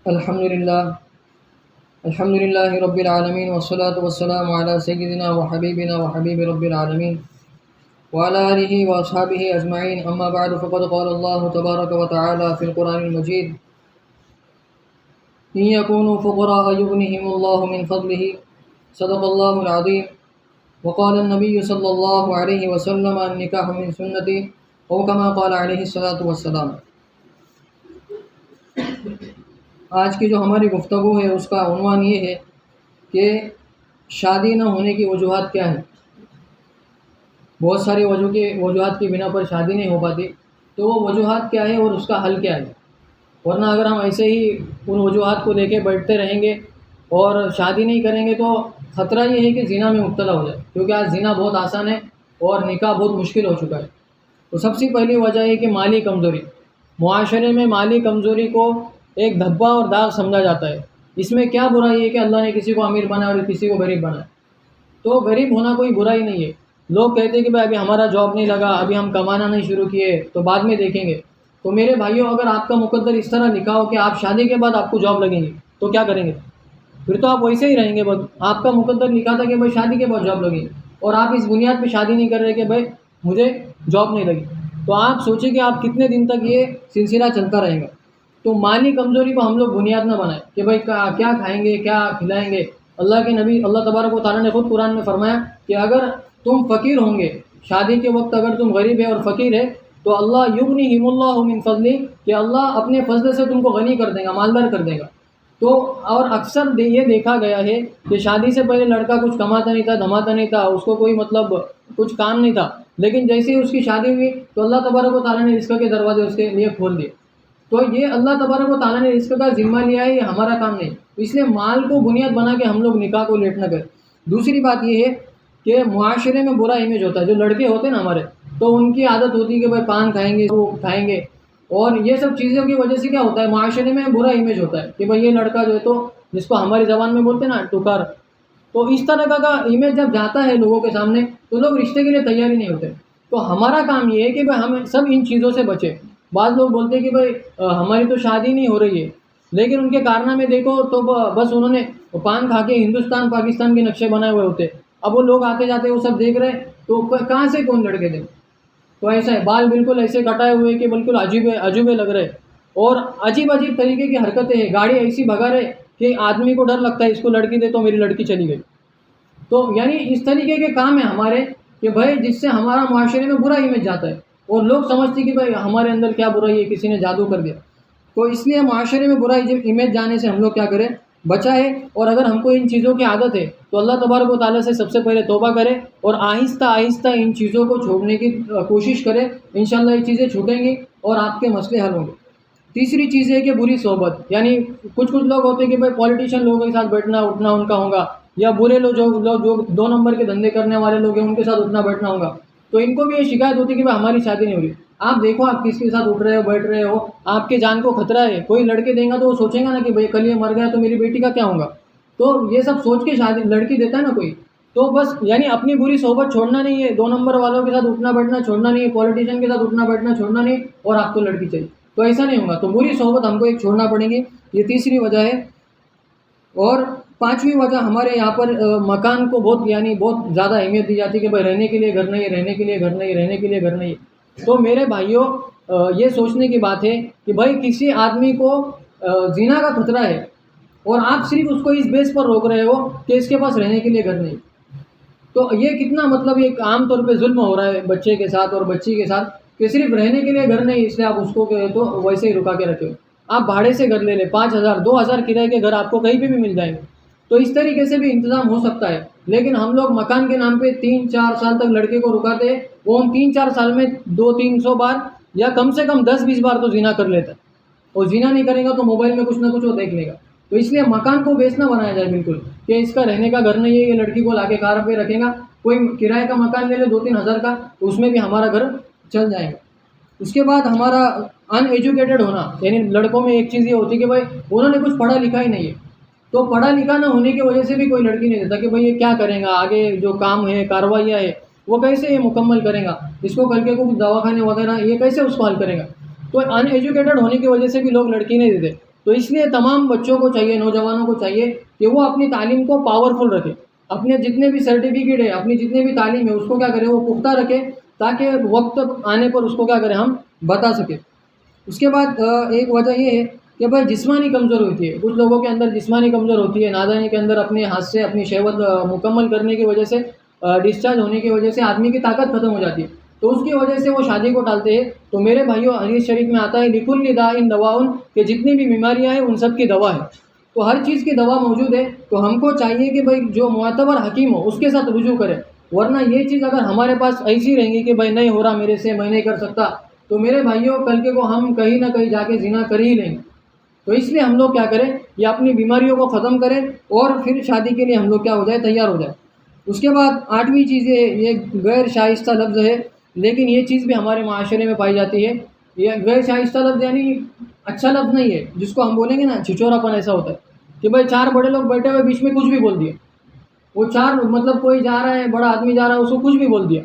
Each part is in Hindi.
अल्हम्दुलिल्लाहि रब्बिल आलमीन वस्सलातु वस्सलामु अला सय्यिदिना व हबीबिना व हबीबि रब्बिल आलमीन व अला आलिहि व अस्हाबिहि अजमईन अम्मा बअद फ़क़द क़ाला अल्लाहु तबारक व तआला फ़िल क़ुरआनिल मजीद इन यकूनु फ़ुक़रा युग़निहिमुल्लाहु मिन फ़ज़लिहि सदक़ल्लाहुल अज़ीम व क़ाला अन्नबिय्यु सल्लल्लाहु अलैहि वसल्लम अन्निकाहु मिन सुन्नती औ कमा क़ाला अलैहि सलातु वस्सलाम। आज की जो हमारी गुफ्तगू है उसका उन्वान ये है कि शादी न होने की वजूहात क्या है। बहुत सारी वजूहात की बिना पर शादी नहीं हो पाती, तो वो वजूहात क्या है और उसका हल क्या है। वरना अगर हम ऐसे ही उन वजूहात को लेके बैठते रहेंगे और शादी नहीं करेंगे तो ख़तरा ये है कि ज़िना में मुब्तला हो जाए, क्योंकि आज ज़िना बहुत आसान है और निकाह बहुत मुश्किल हो चुका है। तो सबसे पहली वजह है कि माली कमज़ोरी। मुआशरे में माली कमज़ोरी को एक धब्बा और दाग समझा जाता है। इसमें क्या बुराई है कि अल्लाह ने किसी को अमीर बनाया और किसी को गरीब बनाया, तो गरीब होना कोई बुराई नहीं है। लोग कहते हैं कि भाई अभी हमारा जॉब नहीं लगा, अभी हम कमाना नहीं शुरू किए, तो बाद में देखेंगे। तो मेरे भाइयों, अगर आपका मुकद्दर इस तरह लिखा हो कि आप शादी के बाद आपको जॉब लगेंगी, तो क्या करेंगे? फिर तो आप वैसे ही रहेंगे। बस आपका मुकद्दर लिखा था कि भाई शादी के बाद जॉब लगेगी, और आप इस बुनियाद पे शादी नहीं कर रहे कि भाई मुझे जॉब नहीं लगी, तो आप सोचिए कि आप कितने दिन तक ये सिलसिला चलता रहेगा। तो माली कमज़ोरी को हम लोग बुनियाद ना बनाएं कि भाई क्या खाएंगे, क्या खिलाएंगे। अल्लाह के नबी अल्लाह तबारक व तआला ने खुद कुरान में फरमाया कि अगर तुम फ़कीर होंगे, शादी के वक्त अगर तुम गरीब है और फ़कीर है, तो अल्लाह युग़निहिमुल्लाहु मिन फ़ज़ली, कि अल्लाह अपने फ़ज़ल से तुमको गनी कर देगा, मालदार कर देगा। तो और अक्सर ये देखा गया है कि शादी से पहले लड़का कुछ कमाता नहीं था, धमाता नहीं था, उसको कोई मतलब कुछ काम नहीं था, लेकिन जैसे ही उसकी शादी हुई तो अल्लाह तबारक व तआला ने रिज़्क़ के दरवाजे उसके लिए खोल दिए। तो ये अल्लाह तबारक व तआला ने रिज़्क़ का ज़िम्मा लिया है, ये हमारा काम नहीं। इसलिए माल को बुनियाद बना के हम लोग निकाह को लेट न करें। दूसरी बात ये है कि मुआशरे में बुरा इमेज होता है। जो लड़के होते हैं ना हमारे, तो उनकी आदत होती है कि भाई पान खाएंगे, वो खाएंगे, और ये सब चीज़ों की वजह से क्या होता है, मुआशरे में बुरा इमेज होता है कि भाई ये लड़का जो है, तो जिसको हमारी ज़बान में बोलते हैं ना टुकार, तो इस तरह का इमेज जब जाता है लोगों के सामने, तो लोग रिश्ते के लिए तैयार ही नहीं होते। तो हमारा काम ये है कि भाई हम सब इन चीज़ों से बचें। बाद लोग बोलते हैं कि भाई हमारी तो शादी नहीं हो रही है, लेकिन उनके कारनामे देखो तो बस उन्होंने पान खा के हिंदुस्तान पाकिस्तान के नक्शे बनाए हुए होते। अब वो लोग आते जाते वो सब देख रहे हैं, तो कहाँ से कौन लड़के दें। तो ऐसा है, बाल बिल्कुल ऐसे कटाए हुए कि बिल्कुल अजूबे लग रहे, और अजीब अजीब तरीके की हरकतें हैं। गाड़ी ऐसी भगा रहे कि आदमी को डर लगता है, इसको लड़की दे तो मेरी लड़की चली गई। तो यानी इस तरीके के काम है हमारे कि भाई जिससे हमारा मुआशरे में बुरा इमेज जाता है, और लोग समझते कि भाई हमारे अंदर क्या बुराई है, किसी ने जादू कर दिया। तो इसलिए मुआशरे में बुरा इमेज जाने से हम लोग क्या करें, बचाए। और अगर हमको इन चीज़ों की आदत है तो अल्लाह तबारक व तआला से सबसे पहले तौबा करें और आहिस्ता आहिस्ता इन चीज़ों को छोड़ने की कोशिश करें। इंशाअल्लाह ये चीज़ें छूटेंगी और आपके मसले हल होंगे। तीसरी चीज़ है कि बुरी सोहबत, यानी कुछ लोग होते हैं कि भाई पॉलिटिशियन लोगों के साथ बैठना उठना उनका होगा, या बुरे लोग जो 2 नंबर के धंधे करने वाले लोग हैं उनके साथ उठना बैठना होगा। तो इनको भी ये शिकायत होती है कि भाई हमारी शादी नहीं हो रही। आप देखो आप किसके साथ उठ रहे हो, बैठ रहे हो, आपके जान को खतरा है। कोई लड़के देगा तो वो सोचेगा ना कि भाई कल ये मर गया तो मेरी बेटी का क्या होगा। तो ये सब सोच के शादी लड़की देता है ना कोई। तो बस यानी अपनी बुरी सोहबत छोड़ना नहीं है, 2 नंबर वालों के साथ उठना बैठना छोड़ना नहीं है, पॉलिटिशियन के साथ उठना बैठना छोड़ना नहीं, और आपको लड़की चाहिए, तो ऐसा नहीं होगा। तो बुरी सोहबत हमको एक छोड़ना पड़ेगी, ये तीसरी वजह है। और पांचवी वजह, हमारे यहाँ पर मकान को बहुत ज़्यादा अहमियत दी जाती है कि भाई रहने के लिए घर नहीं है, रहने के लिए घर नहीं है, रहने के लिए घर नहीं है। तो मेरे भाइयों, ये सोचने की बात है कि भाई किसी आदमी को ज़िना का खतरा है, और आप सिर्फ उसको इस बेस पर रोक रहे हो कि इसके पास रहने के लिए घर नहीं। तो ये कितना मतलब ये आम तौर पे जुल्म हो रहा है बच्चे के साथ और बच्ची के साथ, कि सिर्फ रहने के लिए घर नहीं, इसलिए आप उसको तो वैसे ही रुका के रखे हो। आप भाड़े से घर ले लें, 5,000 2,000 किराए के घर आपको कहीं पे भी मिल जाएंगे। तो इस तरीके से भी इंतज़ाम हो सकता है। लेकिन हम लोग मकान के नाम पे 3-4 साल तक लड़के को रुकाते हैं, वो हम 3-4 साल में 200-300 बार या कम से कम 10-20 बार तो ज़िना कर लेता है। और ज़िना नहीं करेगा तो मोबाइल में कुछ ना कुछ वो देख लेगा। तो इसलिए मकान को बेच ना बनाया जाए बिल्कुल, कि इसका रहने का घर नहीं है, ये लड़की को लाके कार पे रखेगा। कोई किराए का मकान ले ले 2-3 हज़ार का, तो उसमें भी हमारा घर चल जाएगा। उसके बाद हमारा अनएजुकेटेड होना, यानी लड़कों में एक चीज़ ये होती है कि भाई उन्होंने कुछ पढ़ा लिखा ही नहीं है। तो पढ़ा लिखा ना होने की वजह से भी कोई लड़की नहीं देता कि भाई ये क्या करेगा, आगे जो काम है कार्रवाइयाँ है वो कैसे ये मुकम्मल करेगा, इसको करके कुछ दवाखाने वगैरह ये कैसे उसको हल करेगा। तो अनएजुकेटेड होने की वजह से भी लोग लड़की नहीं देते। तो इसलिए तमाम बच्चों को चाहिए, नौजवानों को चाहिए कि वो अपनी तालीम को पावरफुल रखें, अपने जितने भी सर्टिफिकेट है, अपनी जितने भी तालीम है उसको क्या करें, वो पुख्ता रखें, ताकि वक्त आने पर उसको क्या करें, हम बता सकें। उसके बाद एक वजह ये है कि भाई जिस्मानी कमज़ोर होती है, कुछ लोगों के अंदर जिस्मानी कमज़ोर होती है, नादानी के अंदर अपने हाथ से अपनी शहवत मुकम्मल करने की वजह से, डिस्चार्ज होने की वजह से आदमी की ताकत ख़त्म हो जाती है, तो उसकी वजह से वो शादी को टालते हैं। तो मेरे भाइयों, हदीस शरीफ में आता है लिकुल्लि दाइन दवाउन, कि जितनी भी बीमारियां हैं उन सब की दवा है, तो हर चीज़ की दवा मौजूद है। तो हमको चाहिए कि भाई जो मुअतबर हकीम हो उसके साथ रुजू करें, वरना ये चीज़ अगर हमारे पास ऐसी रहेंगी कि भाई नहीं हो रहा मेरे से, मैं नहीं कर सकता, तो मेरे भाइयों कल के को हम कहीं ना कहीं जाके जिना कर ही लेंगे। तो इसलिए हम लोग क्या करें, ये अपनी बीमारियों को ख़त्म करें और फिर शादी के लिए हम लोग क्या हो जाए, तैयार हो जाए। उसके बाद 8वीं चीज़ ये गैर शाइस्ता लफ्ज़ है, लेकिन ये चीज़ भी हमारे माशरे में पाई जाती है। ये गैर शाइस्ता लफ्ज़ यानी अच्छा लफ्ज़ नहीं है, जिसको हम बोलेंगे ना छिचोरापन, ऐसा होता है कि भाई 4 बड़े लोग बैठे हुए बीच में कुछ भी बोल दिए, वो 4 मतलब कोई जा रहा है, बड़ा आदमी जा रहा है, उसको कुछ भी बोल दिया,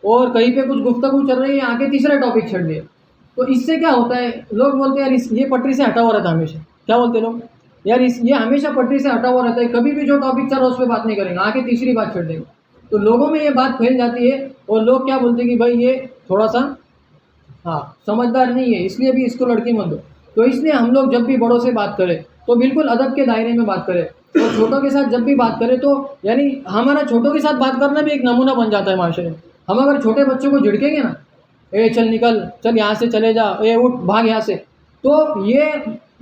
और कहीं पे कुछ गुफ्तगू चल रही है, आके तीसरा टॉपिक छेड़ दिया। तो इससे क्या होता है, लोग बोलते हैं यार ये पटरी से हटा हुआ रहता है हमेशा। क्या बोलते हैं लोग, यार ये हमेशा पटरी से हटा हुआ रहता है, कभी भी जो टॉपिक चल रहा है उस पर बात नहीं करेंगे, आके तीसरी बात छेड़ देंगे। तो लोगों में ये बात फैल जाती है और लोग क्या बोलते हैं कि भाई ये थोड़ा सा समझदार नहीं है, इसलिए भी इसको लड़की मत दो। तो इसलिए हम लोग जब भी बड़ों से बात करें तो बिल्कुल अदब के दायरे में बात करें, और छोटों के साथ जब भी बात करें तो यानी हमारा छोटों के साथ बात करना भी एक नमूना बन जाता है माशरे में। हम अगर छोटे बच्चों को झिड़केंगे ना, ए चल निकल, चल यहाँ से चले जा, ए उठ भाग यहाँ से, तो ये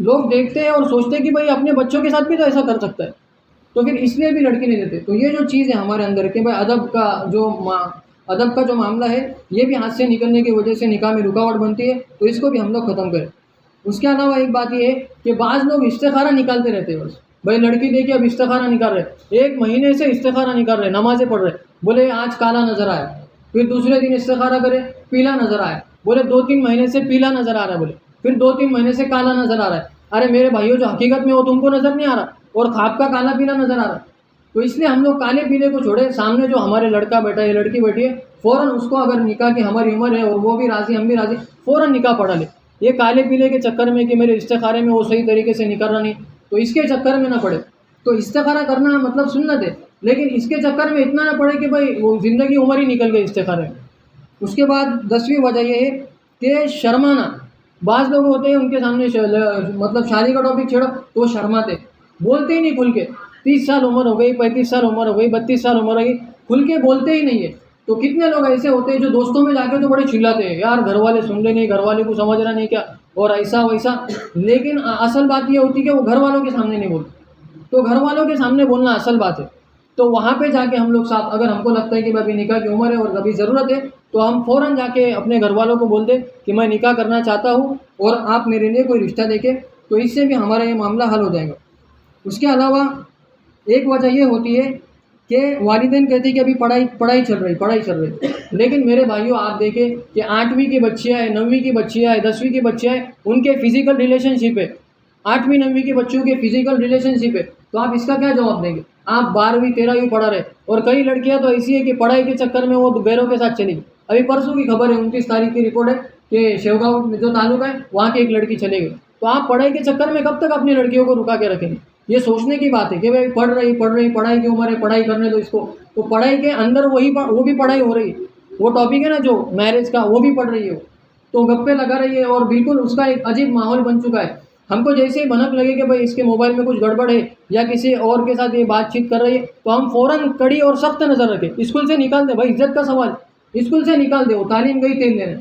लोग देखते हैं और सोचते हैं कि भाई अपने बच्चों के साथ भी तो ऐसा कर सकता है, तो फिर इसलिए भी लड़की नहीं देते। तो ये जो चीज़ है हमारे अंदर के भाई अदब का जो मामला है, ये भी हाथ से निकलने की वजह से निकाह में रुकावट बनती है, तो इसको भी हम लोग ख़त्म करें। उसके अलावा एक बात ये है कि बाज़ लोग इस्तिखारा निकालते रहते हैं, बस भाई लड़की देखिए अब इस्तिखारा निकाल रहे, 1 महीने से इस्तिखारा निकाल रहे, नमाज़ें पढ़ रहे, बोले आज काला नज़र आया, फिर दूसरे दिन इस्तिखारा करे पीला नज़र आया, बोले 2-3 महीने से पीला नज़र आ रहा है, बोले फिर 2-3 महीने से काला नज़र आ रहा है। अरे मेरे भाइयों, जो हकीकत में वो तुमको नज़र नहीं आ रहा और ख्वाब का काला पीला नज़र आ रहा है। तो इसलिए हम लोग काले पीले को छोड़े, सामने जो हमारे लड़का बैठा है, लड़की बैठी है, फ़ौरन उसको अगर निकाह की हमारी उम्र है और वो भी राज़ी, हम भी राज़ी, फ़ौरन निकाह पढ़ा ले। ये काले पीले के चक्कर में कि मेरे इस्तिखारे में वो सही तरीके से निकल रहा नहीं, तो इसके चक्कर में ना पड़े। तो इस्तिखारा करना मतलब सुन्नत है, लेकिन इसके चक्कर में इतना ना पड़े कि भाई वो ज़िंदगी उम्र ही निकल गई इस्तिखारे में। उसके बाद 10वीं वजह ये है कि शर्माना। बाज़ लोग होते हैं उनके सामने मतलब शादी का टॉपिक छेड़ो तो वो शर्माते, बोलते ही नहीं खुल के। 30 साल उम्र हो गई, 35 साल उम्र हो गई, 32 साल उम्र हो गई, खुल के बोलते ही नहीं है। तो कितने लोग ऐसे होते हैं जो दोस्तों में जाके तो बड़े चिल्लाते हैं, यार घर वाले सुन रहे नहीं, घर वाले को समझ रहा नहीं क्या, और ऐसा वैसा। लेकिन असल बात ये होती है कि वो घर वालों के सामने नहीं बोलते। तो घर वालों के सामने बोलना असल बात है। तो वहाँ पे जाके हम लोग साथ, अगर हमको लगता है कि भाई निकाह की उम्र है और अभी ज़रूरत है, तो हम फ़ौरन जाके अपने घर वालों को बोल दें कि मैं निकाह करना चाहता हूँ और आप मेरे लिए कोई रिश्ता देखें, तो इससे भी हमारा ये मामला हल हो जाएगा। उसके अलावा एक वजह ये होती है कि वालिदैन कहते हैं कि अभी पढ़ाई चल रही, लेकिन मेरे भाइयों आप देखें कि 8वीं की बच्चियाँ हैं, 9वीं की बच्चियाँ हैं, 10वीं की बच्चियाँ हैं, उनके फिज़िकल रिलेशनशिप है, 8वीं 9वीं के बच्चों के फिज़िकल रिलेशनशिप है। तो आप इसका क्या जवाब देंगे? आप 12वीं 13वीं पढ़ा रहे, और कई लड़कियां तो ऐसी है कि पढ़ाई के चक्कर में वो गैरों के साथ चली गई। अभी परसों की खबर है, 29 तारीख की रिपोर्ट है कि शेवगांव में जो तालुका है वहाँ की एक लड़की चली गई। तो आप पढ़ाई के चक्कर में कब तक अपनी लड़कियों को रुका के रखेंगे? ये सोचने की बात है कि भाई पढ़ रही, पढ़ाई की उम्र है, पढ़ाई करने दो इसको। तो पढ़ाई के अंदर वो भी पढ़ाई हो रही, वो टॉपिक है ना जो मैरिज का, वो भी पढ़ रही है, तो गप्पे लगा रही है, और बिल्कुल उसका एक अजीब माहौल बन चुका है। हमको जैसे ही भनक लगे कि भाई इसके मोबाइल में कुछ गड़बड़ है या किसी और के साथ ये बातचीत कर रही है, तो हम फ़ौरन कड़ी और सख्त नज़र रखें, स्कूल से निकाल दे। भाई इज्जत का सवाल, स्कूल से निकाल दे। वो तालीम गई तेल लेने,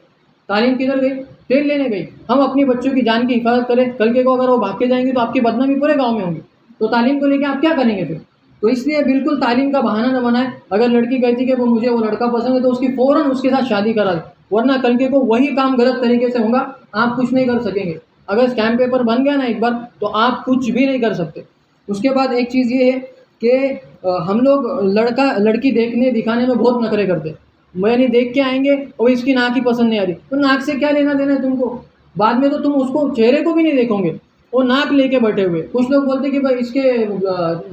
तालीम किधर गई? तेल लेने गई। हम अपनी बच्चों की जान की हिफाजत करें, कल के को अगर वो भाग के जाएंगे तो आपकी बदनामी पूरे गाँव में होगी। तो तालीम को लेकर आप क्या करेंगे फिर? तो इसलिए बिल्कुल तालीम का बहाना न बनाए। अगर लड़की कहती कि वो मुझे वो लड़का पसंद है, तो उसकी फ़ौरन उसके साथ शादी करा दे, वरना कल के को वही काम गलत तरीके से होगा, आप कुछ नहीं कर सकेंगे। अगर स्टैम्प पेपर बन गया ना एक बार, तो आप कुछ भी नहीं कर सकते। उसके बाद एक चीज़ ये है कि हम लोग लड़की देखने दिखाने में बहुत नखरे करते। मैंने देख के आएंगे और इसकी नाक ही पसंद नहीं आ रही, तो नाक से क्या लेना देना है तुमको? बाद में तो तुम उसको चेहरे को भी नहीं देखोगे, वो नाक लेके बैठे हुए। कुछ लोग बोलते कि भाई इसके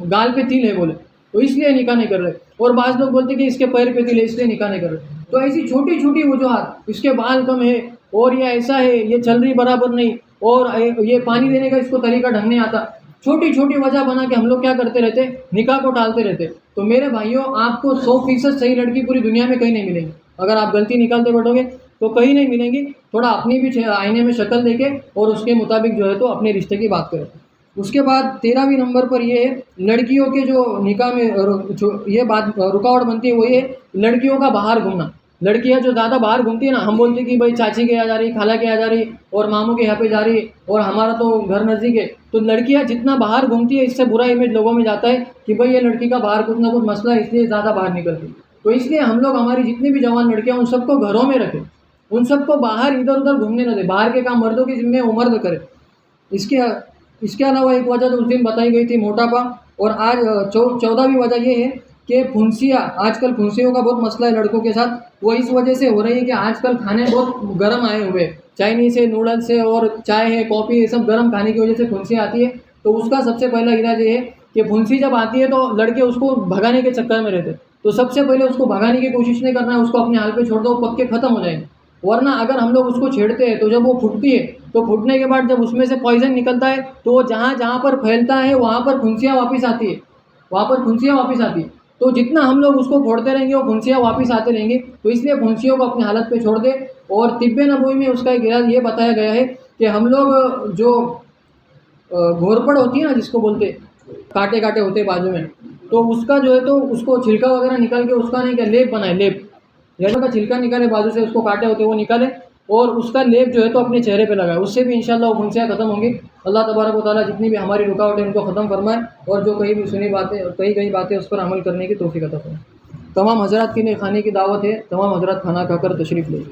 गाल पे तिल है, बोले तो इसलिए निकाह नहीं कर रहे, और बाज़ लोग बोलते कि इसके पैर पे तिल है इसलिए निकाह नहीं कर रहे। तो ऐसी छोटी छोटी वजूहात, इसके बाल कम है, और ये ऐसा है, ये चल रही बराबर नहीं, और ये पानी देने का इसको तरीका ढंग नहीं आता। छोटी छोटी वजह बना के हम लोग क्या करते रहते, निकाह को टालते रहते। तो मेरे भाइयों, आपको 100% सही लड़की पूरी दुनिया में कहीं नहीं मिलेगी। अगर आप गलती निकालते बैठोगे तो कहीं नहीं मिलेंगी। थोड़ा अपनी भी आईने में शक्ल देके और उसके मुताबिक जो है तो अपने रिश्ते की बात करें। उसके बाद 13वीं नंबर पर ये है, लड़कियों के जो निकाह में जो ये बात रुकावट बनती है वो ये लड़कियों का बाहर घूमना। लड़कियां जो ज़्यादा बाहर घूमती है ना, हम बोलते हैं कि भाई चाची के यहाँ जा रही, खाला के यहाँ जा रही और मामू के यहाँ पे जा रही और हमारा तो घर नज़दीक है। तो लड़कियां जितना बाहर घूमती है, इससे बुरा इमेज लोगों में जाता है कि भाई ये लड़की का बाहर कुछ ना कुछ मसला है, इसलिए ज़्यादा बाहर निकलती। तो इसलिए हम लोग हमारी जितनी भी जवान लड़कियाँ उन सबको घरों में रखें, उन सबको बाहर इधर उधर घूमने न दें। बाहर के काम मर्दों की जिम्मे वो मर्द करें। इसके अलावा एक वजह तो उस दिन बताई गई थी मोटापा। और आज 14वीं वजह ये है कि फुंसियाँ, आजकल फुंसियों का बहुत मसला है लड़कों के साथ। वो इस वजह से हो रही है कि आजकल खाने बहुत गर्म आए हुए हैं, चाइनीज़ है, नूडल्स है और चाय है, कॉफ़ी, ये सब गर्म खाने की वजह से फुंसियाँ आती है। तो उसका सबसे पहला इलाज ये है कि फुंसी जब आती है तो लड़के उसको भगाने के चक्कर में रहते। तो सबसे पहले उसको भगाने की कोशिश नहीं करना है, उसको अपने हाल पे छोड़ दो, पक्के ख़त्म हो जाएंगे। वरना अगर हम लोग उसको छेड़ते हैं तो जब वो फूटती है, तो फूटने के बाद जब उसमें से पॉइजन निकलता है तो वो जहाँ जहाँ पर फैलता है वहाँ पर फुंसियाँ वापस आती है, वहाँ पर फुंसियाँ वापस आती है। तो जितना हम लोग उसको फोड़ते रहेंगे वो फुंसियाँ वापस आते रहेंगे। तो इसलिए फुंसियों को अपनी हालत पे छोड़ दे। और तिब्बे नबवी में उसका एक इलाज ये बताया गया है कि हम लोग जो घोरपड़ होती है ना, जिसको बोलते कांटे कांटे होते हैं बाजू में, तो उसका जो है तो उसको छिलका वगैरह निकाल के उसका नहीं क्या लेप बनाए, लेप जैसा का छिलका निकाले बाजू से, उसको काटे होते वो निकाले और उसका लेप जो है तो अपने चेहरे पे लगाए। उससे भी इंशाल्लाह वो फुंसियाँ ख़त्म होंगी। अल्लाह तबारक व तआला जितनी भी हमारी रुकावटें उनको ख़त्म फरमाए और जो कहीं भी सुनी बातें और कही गई बातें उस पर अमल करने की तौफीक अता फरमाए। तमाम हज़रात के लिए खाने की दावत है, तमाम हज़रात खाना खाकर तशरीफ़ ले।